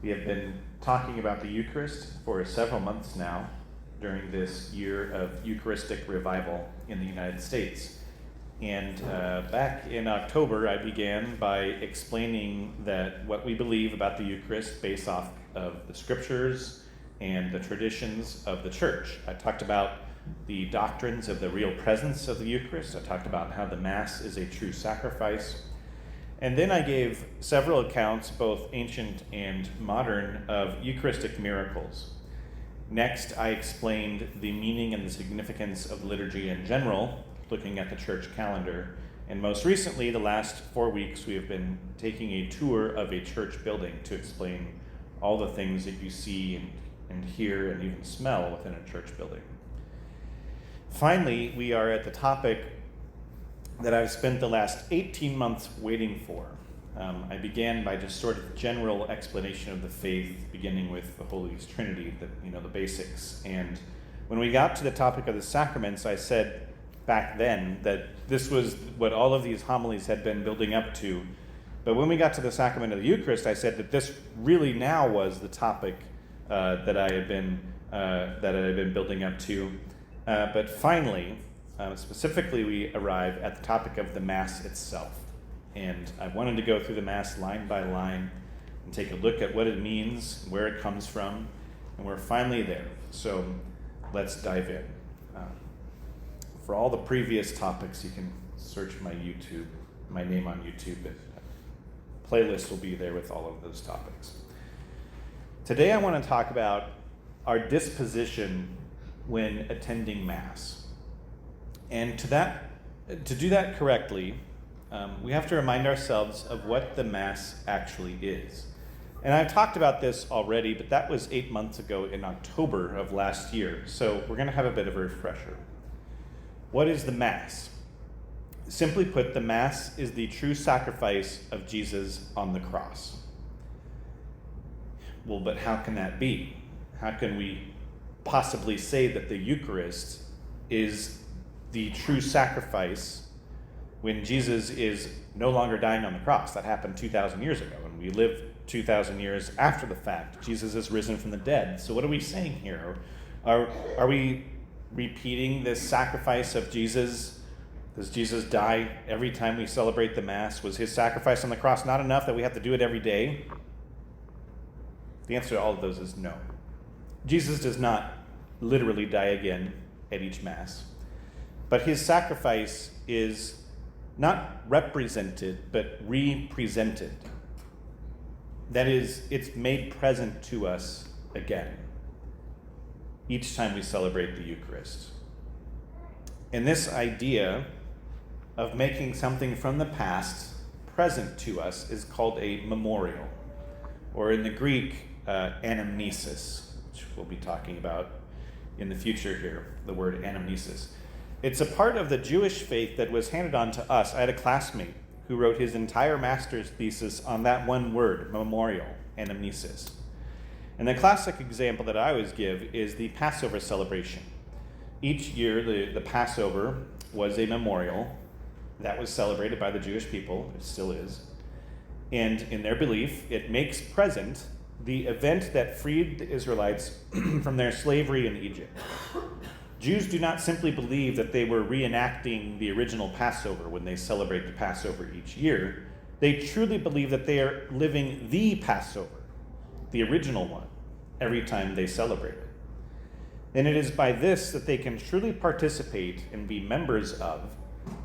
We have been talking about the Eucharist for several months now during this year of Eucharistic revival in the United States. And back in October, I began by explaining that what we believe about the Eucharist based off of the scriptures and the traditions of the church. I talked about the doctrines of the real presence of the Eucharist. I talked about how the Mass is a true sacrifice. And then I gave several accounts, both ancient and modern, of Eucharistic miracles. Next, I explained the meaning and the significance of liturgy in general, looking at the church calendar. And most recently, the last 4 weeks, we have been taking a tour of a church building to explain all the things that you see and hear and even smell within a church building. Finally, we are at the topic that I've spent the last 18 months waiting for. I began by just sort of general explanation of the faith, beginning with the Holy Trinity, the basics. And when we got to the topic of the sacraments, I said back then that this was what all of these homilies had been building up to. But when we got to the sacrament of the Eucharist, I said that this really now was the topic that I had been building up to. But finally, specifically, we arrive at the topic of the Mass itself. And I wanted to go through the Mass line by line and take a look at what it means, where it comes from, and we're finally there. So let's dive in. For all the previous topics, you can search my name on YouTube. A playlist will be there with all of those topics. Today I want to talk about our disposition when attending Mass. And to do that correctly, we have to remind ourselves of what the Mass actually is. And I've talked about this already, but that was 8 months ago in October of last year. So we're going to have a bit of a refresher. What is the Mass? Simply put, the Mass is the true sacrifice of Jesus on the cross. Well, but how can that be? How can we possibly say that the Eucharist is the true sacrifice when Jesus is no longer dying on the cross? That happened 2,000 years ago, and we live 2,000 years after the fact. Jesus is risen from the dead. So what are we saying here? Are we repeating this sacrifice of Jesus? Does Jesus die every time we celebrate the Mass? Was his sacrifice on the cross not enough that we have to do it every day? The answer to all of those is no. Jesus does not literally die again at each Mass, but his sacrifice is not represented, but represented. That is, it's made present to us again each time we celebrate the Eucharist. And this idea of making something from the past present to us is called a memorial, or in the Greek, anamnesis, which we'll be talking about in the future here, the word anamnesis. It's a part of the Jewish faith that was handed on to us. I had a classmate who wrote his entire master's thesis on that one word, memorial, anamnesis. And the classic example that I always give is the Passover celebration. Each year, the Passover was a memorial that was celebrated by the Jewish people, it still is. And in their belief, it makes present the event that freed the Israelites from their slavery in Egypt. Jews do not simply believe that they were reenacting the original Passover when they celebrate the Passover each year. They truly believe that they are living the Passover, the original one, every time they celebrate it. And it is by this that they can truly participate and be members of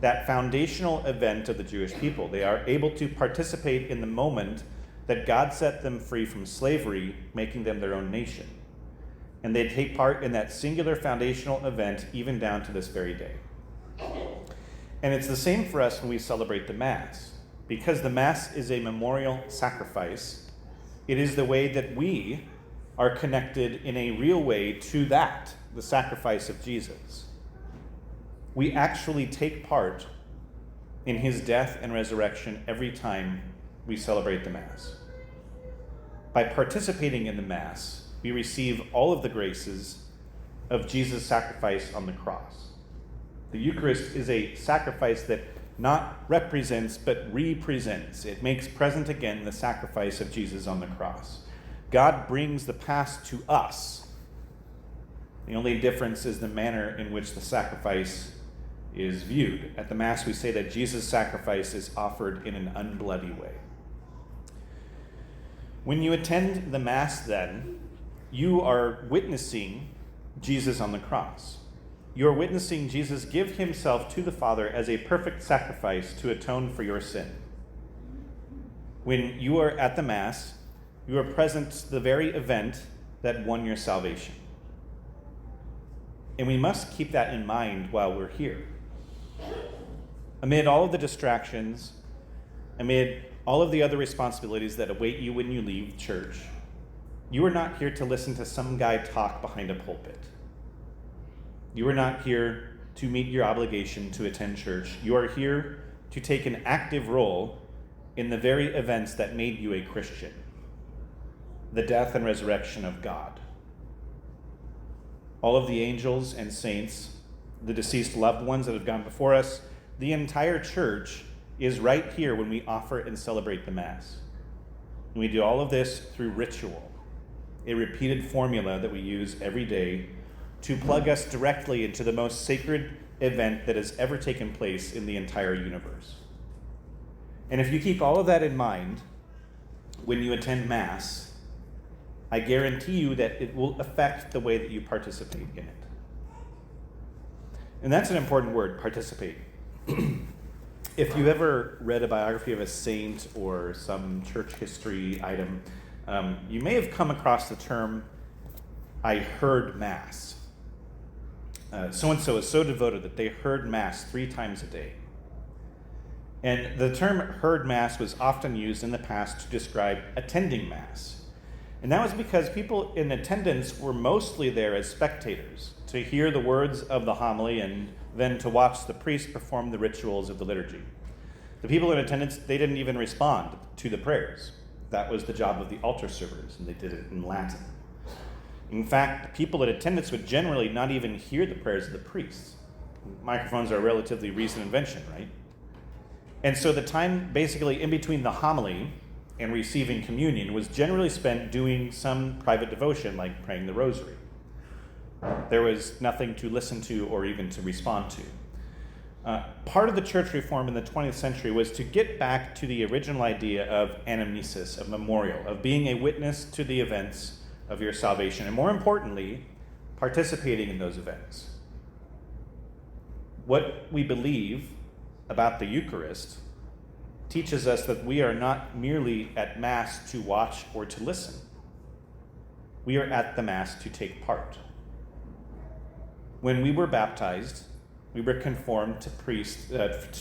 that foundational event of the Jewish people. They are able to participate in the moment that God set them free from slavery, making them their own nation. And they take part in that singular foundational event even down to this very day. And it's the same for us when we celebrate the Mass. Because the Mass is a memorial sacrifice, it is the way that we are connected in a real way to that, the sacrifice of Jesus. We actually take part in his death and resurrection every time we celebrate the Mass. By participating in the Mass, we receive all of the graces of Jesus' sacrifice on the cross. The Eucharist is a sacrifice that not represents, but represents. It makes present again the sacrifice of Jesus on the cross. God brings the past to us. The only difference is the manner in which the sacrifice is viewed. At the Mass, we say that Jesus' sacrifice is offered in an unbloody way. When you attend the Mass, then, you are witnessing Jesus on the cross. You're witnessing Jesus give himself to the Father as a perfect sacrifice to atone for your sin. When you are at the Mass, you are present to the very event that won your salvation. And we must keep that in mind while we're here. Amid all of the distractions, amid all of the other responsibilities that await you when you leave church, you are not here to listen to some guy talk behind a pulpit. You are not here to meet your obligation to attend church. You are here to take an active role in the very events that made you a Christian, the death and resurrection of God. All of the angels and saints, the deceased loved ones that have gone before us, the entire church is right here when we offer and celebrate the Mass. And we do all of this through ritual, a repeated formula that we use every day to plug us directly into the most sacred event that has ever taken place in the entire universe. And if you keep all of that in mind when you attend Mass, I guarantee you that it will affect the way that you participate in it. And that's an important word, participate. If you ever read a biography of a saint or some church history item, you may have come across the term, I heard Mass. So-and-so is so devoted that they heard Mass 3 times a day. And the term heard Mass was often used in the past to describe attending Mass. And that was because people in attendance were mostly there as spectators, to hear the words of the homily and then to watch the priest perform the rituals of the liturgy. The people in attendance, they didn't even respond to the prayers. That was the job of the altar servers, and they did it in Latin. In fact, people in attendance would generally not even hear the prayers of the priests. Microphones are a relatively recent invention, right? And so the time basically in between the homily and receiving communion was generally spent doing some private devotion like praying the rosary. There was nothing to listen to or even to respond to. Part of the church reform in the 20th century was to get back to the original idea of anamnesis, of memorial, of being a witness to the events of your salvation, and more importantly, participating in those events. What we believe about the Eucharist teaches us that we are not merely at Mass to watch or to listen. We are at the Mass to take part. When we were baptized, we were conformed to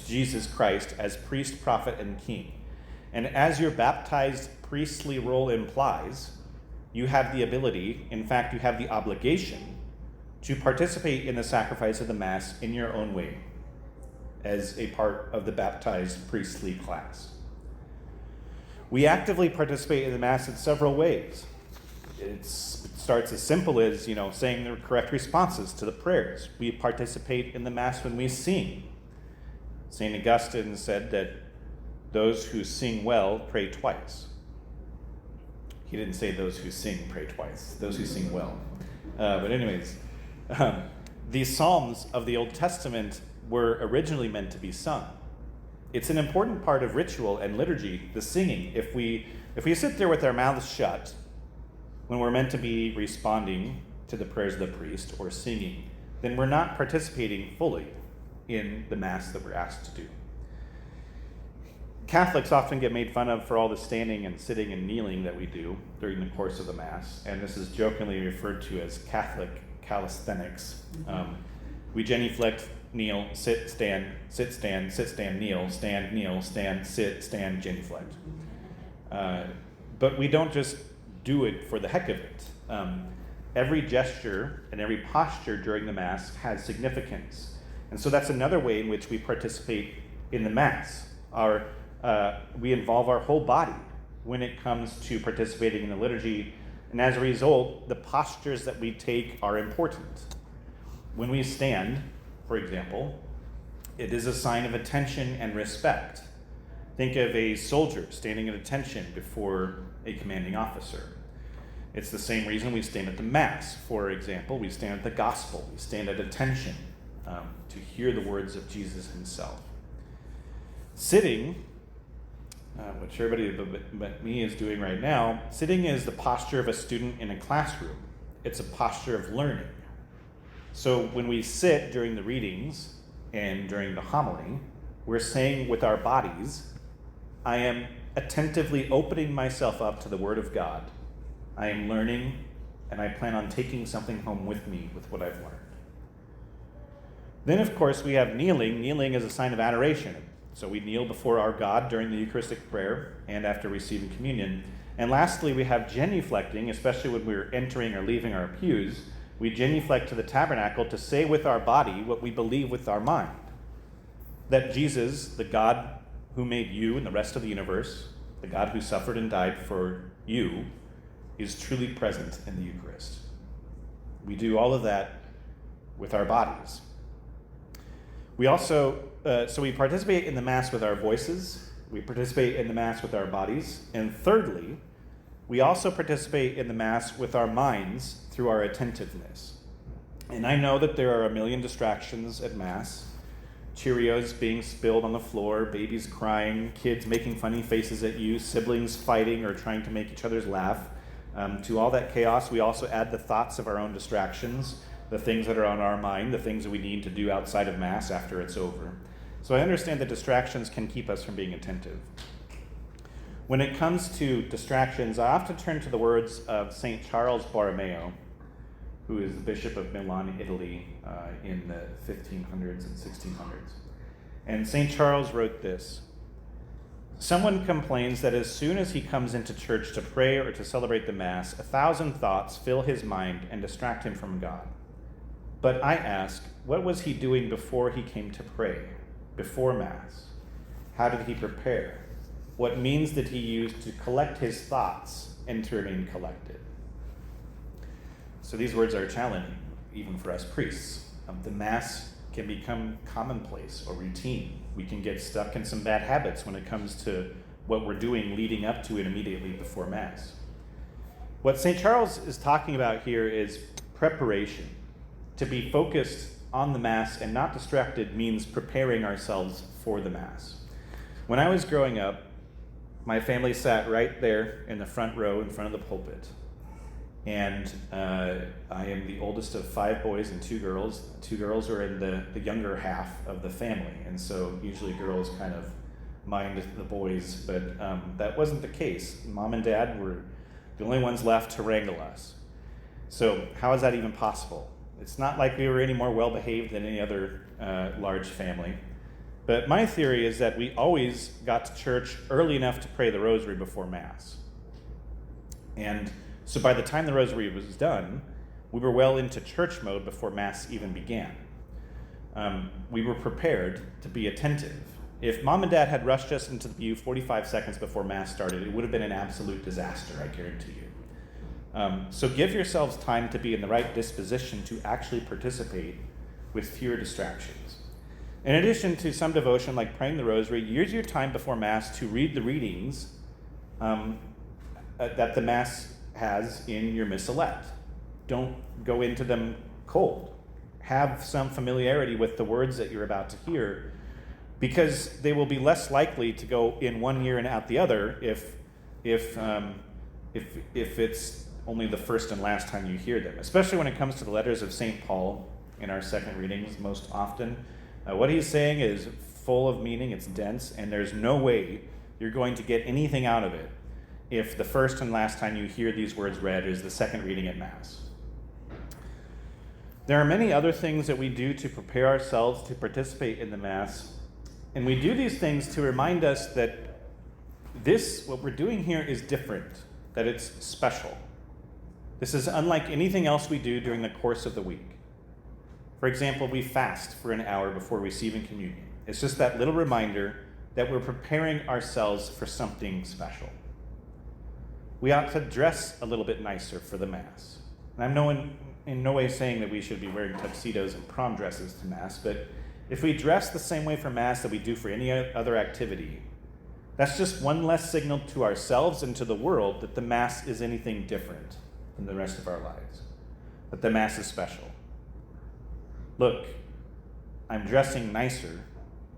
Jesus Christ as priest, prophet, and king. And as your baptized priestly role implies, you have the ability, in fact, you have the obligation to participate in the sacrifice of the Mass in your own way as a part of the baptized priestly class. We actively participate in the Mass in several ways. It starts as simple as, saying the correct responses to the prayers. We participate in the Mass when we sing. St. Augustine said that those who sing well pray twice. He didn't say those who sing pray twice, those who sing well. But anyways, the Psalms of the Old Testament were originally meant to be sung. It's an important part of ritual and liturgy, the singing. If we sit there with our mouths shut when we're meant to be responding to the prayers of the priest or singing, then we're not participating fully in the Mass that we're asked to do. Catholics often get made fun of for all the standing and sitting and kneeling that we do during the course of the Mass, and this is jokingly referred to as Catholic calisthenics. We genuflect, kneel, sit, stand, kneel, stand, sit, stand, genuflect. But we don't just do it for the heck of it. Every gesture and every posture during the Mass has significance. And so that's another way in which we participate in the Mass. We involve our whole body when it comes to participating in the liturgy, and as a result, the postures that we take are important. When we stand, for example, it is a sign of attention and respect. Think of a soldier standing at attention before a commanding officer. It's the same reason we stand at the Mass. For example, we stand at the Gospel. We stand at attention to hear the words of Jesus himself. Sitting, which everybody but me is doing right now, sitting is the posture of a student in a classroom. It's a posture of learning. So when we sit during the readings and during the homily, we're saying with our bodies, I am attentively opening myself up to the Word of God. I am learning, and I plan on taking something home with me with what I've learned. Then, of course, we have kneeling. Kneeling is a sign of adoration. So we kneel before our God during the Eucharistic prayer and after receiving communion. And lastly, we have genuflecting, especially when we're entering or leaving our pews. We genuflect to the tabernacle to say with our body what we believe with our mind. That Jesus, the God who made you and the rest of the universe, the God who suffered and died for you, is truly present in the Eucharist. We do all of that with our bodies. We also, so we participate in the Mass with our voices, we participate in the Mass with our bodies, and thirdly, we also participate in the Mass with our minds through our attentiveness. And I know that there are a million distractions at Mass. Cheerios being spilled on the floor, babies crying, kids making funny faces at you, siblings fighting or trying to make each other's laugh. To all that chaos, we also add the thoughts of our own distractions, the things that are on our mind, the things that we need to do outside of Mass after it's over. So I understand that distractions can keep us from being attentive. When it comes to distractions, I often turn to the words of St. Charles Borromeo, who is the Bishop of Milan, Italy, in the 1500s and 1600s. And St. Charles wrote this: "Someone complains that as soon as he comes into church to pray or to celebrate the Mass, 1,000 thoughts fill his mind and distract him from God. But I ask, what was he doing before he came to pray, before Mass? How did he prepare? What means did he use to collect his thoughts and to remain collected?" So these words are challenging, even for us priests. The Mass can become commonplace or routine. We can get stuck in some bad habits when it comes to what we're doing leading up to it immediately before Mass. What St. Charles is talking about here is preparation. To be focused on the Mass and not distracted means preparing ourselves for the Mass. When I was growing up, my family sat right there in the front row in front of the pulpit. And I am the oldest of 5 boys and 2 girls. 2 girls are in the younger half of the family. And so usually girls kind of mind the boys, but that wasn't the case. Mom and Dad were the only ones left to wrangle us. So how is that even possible? It's not like we were any more well-behaved than any other large family. But my theory is that we always got to church early enough to pray the rosary before Mass. And so by the time the rosary was done, we were well into church mode before Mass even began. We were prepared to be attentive. If Mom and Dad had rushed us into the pew 45 seconds before Mass started, it would have been an absolute disaster, I guarantee you. So give yourselves time to be in the right disposition to actually participate with fewer distractions. In addition to some devotion like praying the rosary, use your time before Mass to read the readings that the Mass has in your missalette. Don't go into them cold. Have some familiarity with the words that you're about to hear, because they will be less likely to go in one ear and out the other if it's only the first and last time you hear them, especially when it comes to the letters of St. Paul in our second readings most often. What he's saying is full of meaning, it's dense, and there's no way you're going to get anything out of it if the first and last time you hear these words read is the second reading at Mass. There are many other things that we do to prepare ourselves to participate in the Mass, and we do these things to remind us that what we're doing here is different, that it's special. This is unlike anything else we do during the course of the week. For example, we fast for an hour before receiving communion. It's just that little reminder that we're preparing ourselves for something special. We ought to dress a little bit nicer for the Mass. And I'm in no way saying that we should be wearing tuxedos and prom dresses to Mass, but if we dress the same way for Mass that we do for any other activity, that's just one less signal to ourselves and to the world that the Mass is anything different. than the rest of our lives. That the Mass is special. Look, I'm dressing nicer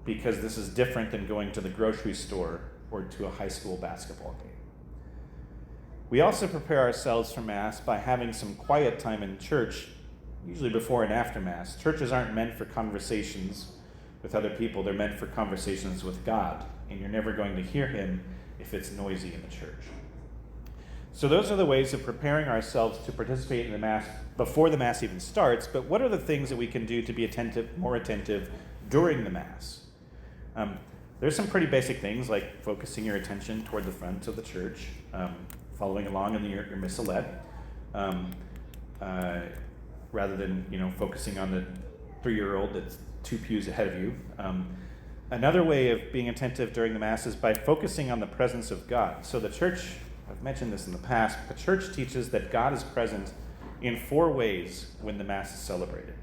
because this is different than going to the grocery store or to a high school basketball game. We also prepare ourselves for Mass by having some quiet time in church, usually before and after Mass. Churches aren't meant for conversations with other people, they're meant for conversations with God, and you're never going to hear him if it's noisy in the church. So those are the ways of preparing ourselves to participate in the Mass before the Mass even starts, but what are the things that we can do to be more attentive during the Mass? There's some pretty basic things like focusing your attention toward the front of the church, following along in your missalette, rather than focusing on the 3-year-old that's 2 pews ahead of you. Another way of being attentive during the Mass is by focusing on the presence of God. So the church, I've mentioned this in the past, the church teaches that God is present in 4 ways when the Mass is celebrated.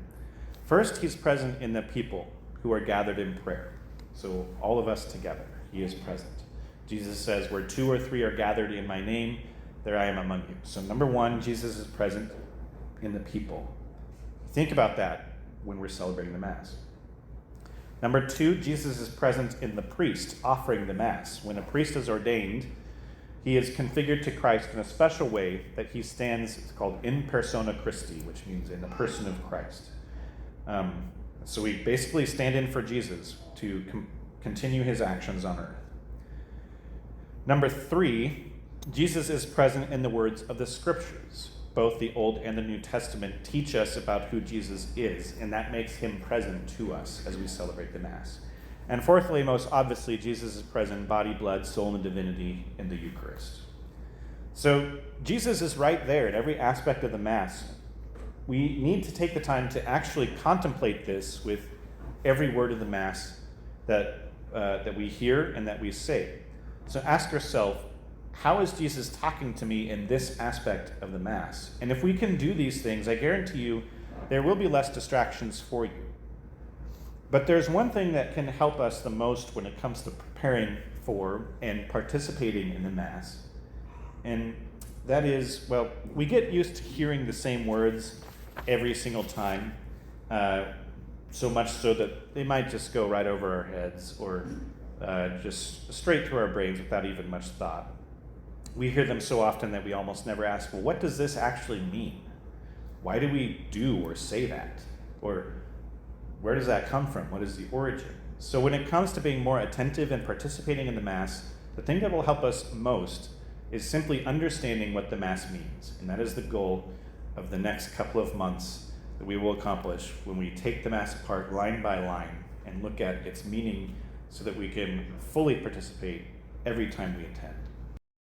First, he's present in the people who are gathered in prayer. So all of us together, he is present. Jesus says, where 2 or 3 are gathered in my name, there I am among you. So number 1, Jesus is present in the people. Think about that when we're celebrating the Mass. Number 2, Jesus is present in the priest offering the Mass. When a priest is ordained, he is configured to Christ in a special way that he stands, it's called in persona Christi, which means in the person of Christ. So we basically stand in for Jesus to continue his actions on earth. Number 3, Jesus is present in the words of the Scriptures. Both the Old and the New Testament teach us about who Jesus is, and that makes him present to us as we celebrate the Mass. And fourthly, most obviously, Jesus is present, body, blood, soul, and divinity in the Eucharist. So Jesus is right there in every aspect of the Mass. We need to take the time to actually contemplate this with every word of the Mass that we hear and that we say. So ask yourself, how is Jesus talking to me in this aspect of the Mass? And if we can do these things, I guarantee you there will be less distractions for you. But there's one thing that can help us the most when it comes to preparing for and participating in the Mass. And that is, we get used to hearing the same words every single time, so much so that they might just go right over our heads or just straight through our brains without even much thought. We hear them so often that we almost never ask, well, what does this actually mean? Why do we do or say that? Or where does that come from? What is the origin? So when it comes to being more attentive and participating in the Mass, the thing that will help us most is simply understanding what the Mass means. And that is the goal of the next couple of months that we will accomplish when we take the Mass apart line by line and look at its meaning so that we can fully participate every time we attend.